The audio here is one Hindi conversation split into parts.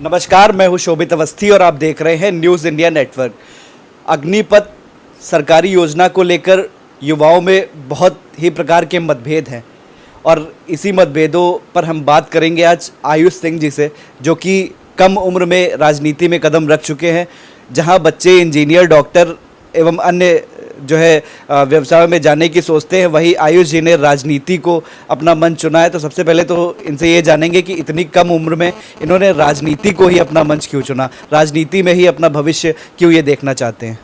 नमस्कार, मैं हूं शोभित अवस्थी और आप देख रहे हैं न्यूज़ इंडिया नेटवर्क। अग्निपथ सरकारी योजना को लेकर युवाओं में बहुत ही प्रकार के मतभेद हैं और इसी मतभेदों पर हम बात करेंगे आज आयुष सिंह जी से, जो कि कम उम्र में राजनीति में कदम रख चुके हैं। जहां बच्चे इंजीनियर, डॉक्टर एवं अन्य जो है व्यवसाय में जाने की सोचते हैं, वही आयुष जी ने राजनीति को अपना मंच चुना है। तो सबसे पहले तो इनसे ये जानेंगे कि इतनी कम उम्र में इन्होंने राजनीति को ही अपना मंच क्यों चुना, राजनीति में ही अपना भविष्य क्यों ये देखना चाहते हैं।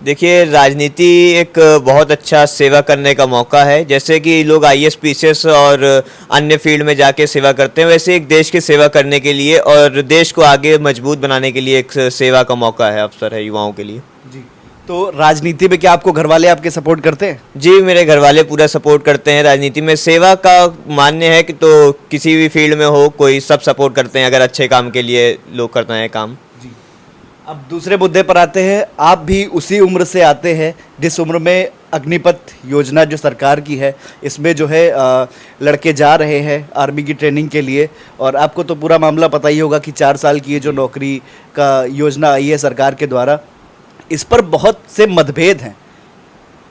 देखिए, राजनीति एक बहुत अच्छा सेवा करने का मौका है। जैसे कि लोग आईएएस, पीसीएस और अन्य फील्ड में जाके सेवा करते हैं, वैसे एक देश की सेवा करने के लिए और देश को आगे मजबूत बनाने के लिए एक सेवा का मौका है, अवसर है युवाओं के लिए। जी, तो राजनीति में क्या आपको घर वाले आपके सपोर्ट करते हैं? जी, मेरे घर वाले पूरा सपोर्ट करते हैं। राजनीति में सेवा का मान्य है कि तो किसी भी फील्ड में हो, कोई सब सपोर्ट करते हैं अगर अच्छे काम के लिए लोग करते हैं काम। अब दूसरे मुद्दे पर आते हैं। आप भी उसी उम्र से आते हैं जिस उम्र में अग्निपथ योजना जो सरकार की है, इसमें जो है लड़के जा रहे हैं आर्मी की ट्रेनिंग के लिए। और आपको तो पूरा मामला पता ही होगा कि 4 साल की ये जो नौकरी का योजना आई है सरकार के द्वारा, इस पर बहुत से मतभेद हैं।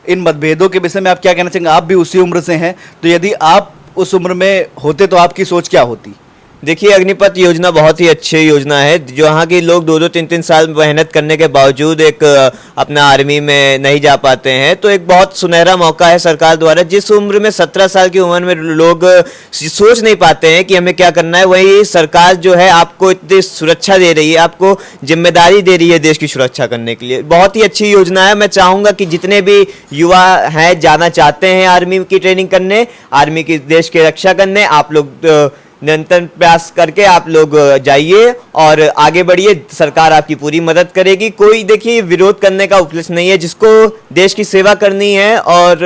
इन मतभेदों के विषय में आप क्या कहना चाहेंगे? आप भी उसी उम्र से हैं, तो यदि आप उस उम्र में होते तो आपकी सोच क्या होती? देखिए, अग्निपथ योजना बहुत ही अच्छी योजना है। जो यहाँ के लोग 2-2, 3-3 साल मेहनत करने के बावजूद एक अपना आर्मी में नहीं जा पाते हैं, तो एक बहुत सुनहरा मौका है सरकार द्वारा। जिस उम्र में 17 साल की उम्र में लोग सोच नहीं पाते हैं कि हमें क्या करना है, वही सरकार जो है आपको इतनी सुरक्षा दे रही है, आपको जिम्मेदारी दे रही है देश की सुरक्षा करने के लिए। बहुत ही अच्छी योजना है। मैं चाहूँगा कि जितने भी युवा हैं, जाना चाहते हैं आर्मी की ट्रेनिंग करने, आर्मी की देश की रक्षा करने, आप लोग निरंतर प्रयास करके आप लोग जाइए और आगे बढ़िए। सरकार आपकी पूरी मदद करेगी। कोई देखिए विरोध करने का उपलक्ष्य नहीं है। जिसको देश की सेवा करनी है और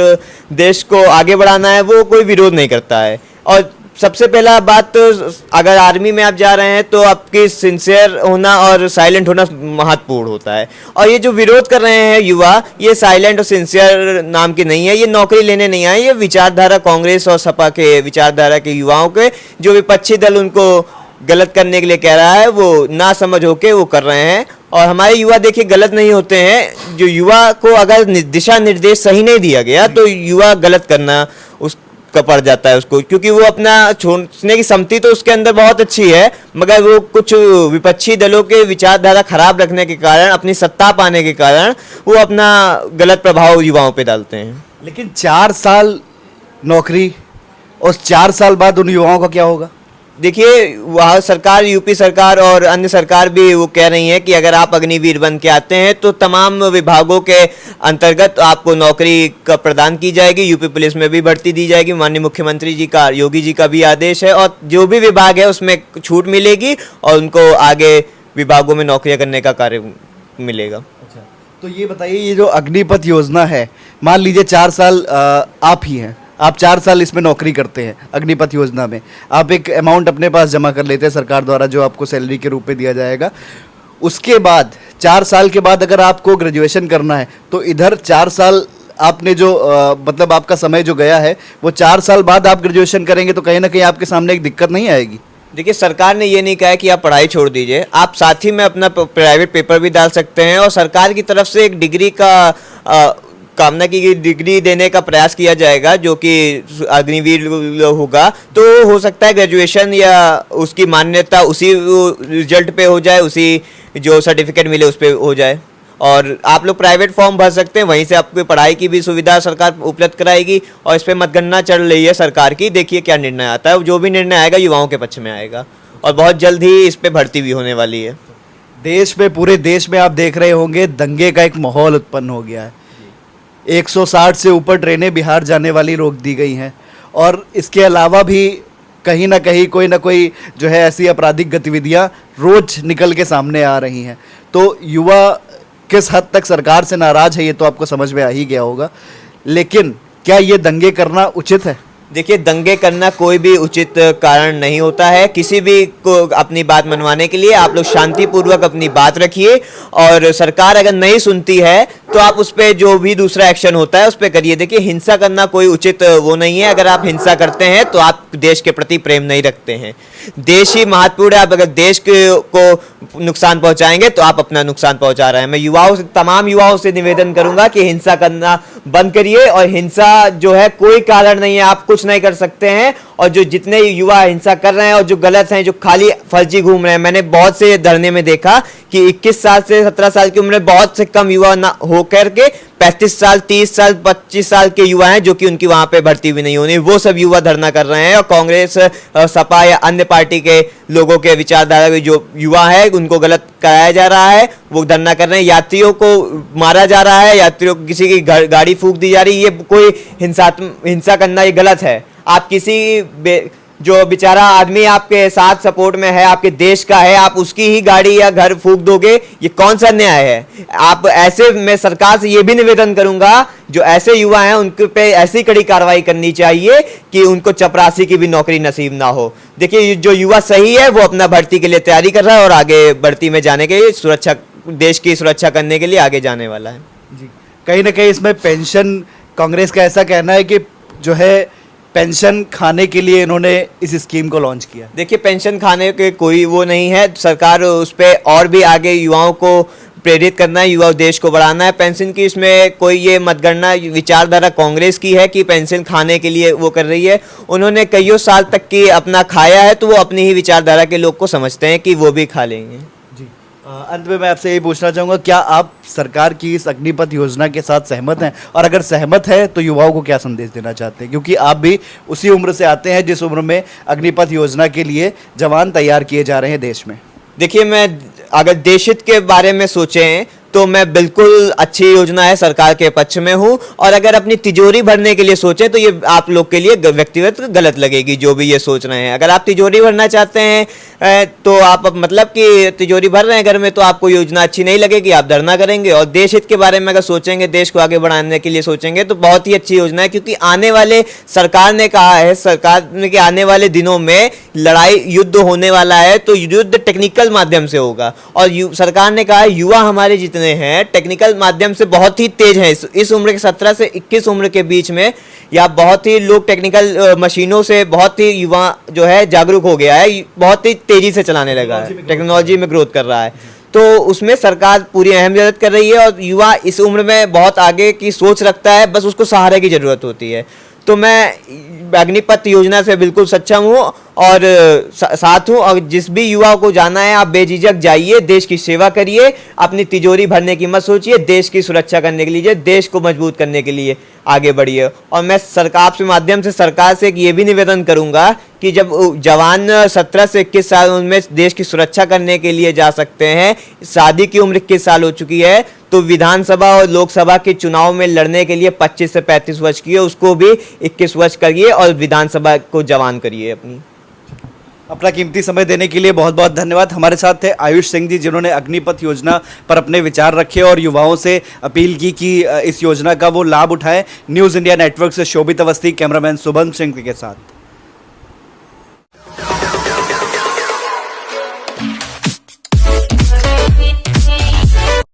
देश को आगे बढ़ाना है, वो कोई विरोध नहीं करता है। और सबसे पहला बात, अगर आर्मी में आप जा रहे हैं तो आपकी सिंसियर होना और साइलेंट होना महत्वपूर्ण होता है। और ये जो विरोध कर रहे हैं युवा, ये साइलेंट और सिंसियर नाम के नहीं है। ये नौकरी लेने नहीं आए, ये विचारधारा कांग्रेस और सपा के विचारधारा के युवाओं के, जो विपक्षी दल उनको गलत करने के लिए कह रहा है, वो ना समझ होके वो कर रहे हैं। और हमारे युवा देखिए गलत नहीं होते हैं। जो युवा को अगर दिशा निर्देश सही नहीं दिया गया तो युवा गलत करना उस का पड़ जाता है उसको, क्योंकि वो अपना सोचने की क्षमता तो उसके अंदर बहुत अच्छी है, मगर वो कुछ विपक्षी दलों के विचारधारा खराब रखने के कारण, अपनी सत्ता पाने के कारण वो अपना गलत प्रभाव युवाओं पे डालते हैं। लेकिन 4 साल नौकरी और 4 साल बाद उन युवाओं का क्या होगा? देखिए, वहाँ सरकार, यूपी सरकार और अन्य सरकार भी वो कह रही है कि अगर आप अग्निवीर बन के आते हैं तो तमाम विभागों के अंतर्गत आपको नौकरी का प्रदान की जाएगी। यूपी पुलिस में भी भर्ती दी जाएगी। माननीय मुख्यमंत्री जी का, योगी जी का भी आदेश है और जो भी विभाग है उसमें छूट मिलेगी और उनको आगे विभागों में नौकरियां करने का कार्य मिलेगा। अच्छा, तो ये बताइए, ये जो अग्निपथ योजना है, मान लीजिए 4 साल आप ही हैं, आप 4 साल इसमें नौकरी करते हैं अग्निपथ योजना में, आप एक अमाउंट अपने पास जमा कर लेते हैं सरकार द्वारा, जो आपको सैलरी के रूप में दिया जाएगा। उसके बाद 4 साल के बाद अगर आपको ग्रेजुएशन करना है तो इधर 4 साल आपने जो मतलब आपका समय जो गया है, वो 4 साल बाद आप ग्रेजुएशन करेंगे, तो कहीं ना कहीं आपके सामने एक दिक्कत नहीं आएगी? देखिए, सरकार ने ये नहीं कहा है कि आप पढ़ाई छोड़ दीजिए, आप साथ ही में अपना प्राइवेट पेपर भी डाल सकते हैं और सरकार की तरफ से एक डिग्री का कामना की डिग्री देने का प्रयास किया जाएगा, जो कि अग्निवीर होगा। तो हो सकता है ग्रेजुएशन या उसकी मान्यता उसी रिजल्ट पे हो जाए, उसी जो सर्टिफिकेट मिले उस पे हो जाए। और आप लोग प्राइवेट फॉर्म भर सकते हैं, वहीं से आपको पढ़ाई की भी सुविधा सरकार उपलब्ध कराएगी। और इस पर मतगणना चल रही है सरकार की, देखिए क्या निर्णय आता है। जो भी निर्णय आएगा युवाओं के पक्ष में आएगा और बहुत जल्द ही इस पर भर्ती भी होने वाली है। देश में, पूरे देश में आप देख रहे होंगे दंगे का एक माहौल उत्पन्न हो गया है। 160 से ऊपर ट्रेनें बिहार जाने वाली रोक दी गई हैं और इसके अलावा भी कहीं ना कहीं कोई ना कोई जो है ऐसी आपराधिक गतिविधियां रोज निकल के सामने आ रही हैं। तो युवा किस हद तक सरकार से नाराज है ये तो आपको समझ में आ ही गया होगा, लेकिन क्या ये दंगे करना उचित है? देखिए, दंगे करना कोई भी उचित कारण नहीं होता है। किसी भी को अपनी बात मनवाने के लिए आप लोग शांतिपूर्वक अपनी बात रखिए और सरकार अगर नहीं सुनती है तो आप उस पर जो भी दूसरा एक्शन होता है उस पर करिए। देखिए, हिंसा करना कोई उचित वो नहीं है। अगर आप हिंसा करते हैं तो आप देश के प्रति प्रेम नहीं रखते हैं। देश ही महत्वपूर्ण है। आप अगर देश को नुकसान पहुंचाएंगे तो आप अपना नुकसान पहुंचा रहे हैं। मैं युवाओं से, तमाम युवाओं से निवेदन करूंगा कि हिंसा करना बंद करिए। और हिंसा जो है कोई कारण नहीं है, आप कुछ नहीं कर सकते हैं। और जो जितने युवा हिंसा कर रहे हैं और जो गलत हैं, जो खाली फर्जी घूम रहे हैं, मैंने बहुत से धरने में देखा कि 21 साल से 17 साल की उम्र में बहुत से कम युवा ना होकर के 35 साल, 30 साल, 25 साल के युवा हैं जो कि उनकी वहां पे भर्ती भी नहीं होनी, वो सब युवा धरना कर रहे हैं। और कांग्रेस, सपा या अन्य पार्टी के लोगों के विचारधारा के जो युवा है उनको गलत कराया जा रहा है, वो धरना कर रहे हैं। यात्रियों को मारा जा रहा है, यात्रियों को किसी की गाड़ी फूंक दी जा रही है। ये कोई हिंसा करना ये गलत है। आप किसी जो बेचारा आदमी आपके साथ सपोर्ट में है, आपके देश का है, आप उसकी ही गाड़ी या घर फूंक दोगे, ये कौन सा न्याय है? आप ऐसे, मैं सरकार से ये भी निवेदन करूंगा जो ऐसे युवा हैं उनके पे ऐसी कड़ी कार्रवाई करनी चाहिए कि उनको चपरासी की भी नौकरी नसीब ना हो। देखिए, जो युवा सही है वो अपना भर्ती के लिए तैयारी कर रहा है और आगे भर्ती में जाने के लिए, सुरक्षा, देश की सुरक्षा करने के लिए आगे जाने वाला है। जी, कहीं ना कहीं इसमें पेंशन, कांग्रेस का ऐसा कहना है कि जो है पेंशन खाने के लिए इन्होंने इस स्कीम को लॉन्च किया। देखिए, पेंशन खाने के कोई वो नहीं है। सरकार उस पर और भी आगे युवाओं को प्रेरित करना है, युवा देश को बढ़ाना है। पेंशन की इसमें कोई ये मतगणना विचारधारा कांग्रेस की है कि पेंशन खाने के लिए वो कर रही है। उन्होंने कईयों साल तक की अपना खाया है, तो वो अपनी ही विचारधारा के लोग को समझते हैं कि वो भी खा लेंगे। जी, अंत में मैं आपसे यही पूछना चाहूँगा, क्या आप सरकार की इस अग्निपथ योजना के साथ सहमत हैं? और अगर सहमत है तो युवाओं को क्या संदेश देना चाहते हैं, क्योंकि आप भी उसी उम्र से आते हैं जिस उम्र में अग्निपथ योजना के लिए जवान तैयार किए जा रहे हैं देश में? देखिए, मैं अगर देश हित के बारे में सोचें तो मैं बिल्कुल अच्छी योजना है सरकार के पक्ष में हूं। और अगर अपनी तिजोरी भरने के लिए सोचें तो ये आप लोग के लिए व्यक्तिगत गलत लगेगी, जो भी ये सोच रहे हैं। अगर आप तिजोरी भरना चाहते हैं तो आप मतलब कि तिजोरी भर रहे हैं घर में, तो आपको योजना अच्छी नहीं लगेगी, आप धरना करेंगे। और देश हित के बारे में अगर सोचेंगे, देश को आगे बढ़ाने के लिए सोचेंगे तो बहुत ही अच्छी योजना है। क्योंकि आने वाले, सरकार ने कहा है, सरकार ने कि आने वाले दिनों में लड़ाई, युद्ध होने वाला है, तो युद्ध टेक्निकल माध्यम से होगा। और सरकार ने कहा है युवा हमारे जितने हैं टेक्निकल माध्यम से बहुत ही तेज हैं। इस उम्र के 17 से 21 उम्र के बीच में या बहुत ही लोग टेक्निकल मशीनों से, बहुत ही युवा जो है जागरूक हो गया है, बहुत ही तेजी से चलाने लगा है, टेक्नोलॉजी में ग्रोथ कर रहा है। तो उसमें सरकार पूरी अहम मदद कर रही है। और युवा इस उम्र में बहुत आगे की सोच रखता है, बस उसको सहारे की जरूरत होती है। तो मैं अग्निपथ योजना से बिल्कुल सक्षम हूँ और साथ हूँ। और जिस भी युवा को जाना है, आप बेझिझक जाइए, देश की सेवा करिए, अपनी तिजोरी भरने की मत सोचिए, देश की सुरक्षा करने के लिए, देश को मजबूत करने के लिए आगे बढ़िए। और मैं सरकार के माध्यम से सरकार से ये भी निवेदन करूंगा कि जब जवान 17 से 21 साल उनमें देश की सुरक्षा करने के लिए जा सकते हैं, शादी की उम्र 21 साल हो चुकी है, तो विधानसभा और लोकसभा के चुनाव में लड़ने के लिए 25 से 35 वर्ष की है, उसको भी 21 वर्ष करिए और विधानसभा को जवान करिए। अपना कीमती समय देने के लिए बहुत बहुत धन्यवाद। हमारे साथ थे आयुष सिंह जी, जिन्होंने अग्निपथ योजना पर अपने विचार रखे और युवाओं से अपील की कि इस योजना का वो लाभ उठाएं। न्यूज़ इंडिया नेटवर्क से शोभित अवस्थी, कैमरामैन शुभम सिंह के साथ।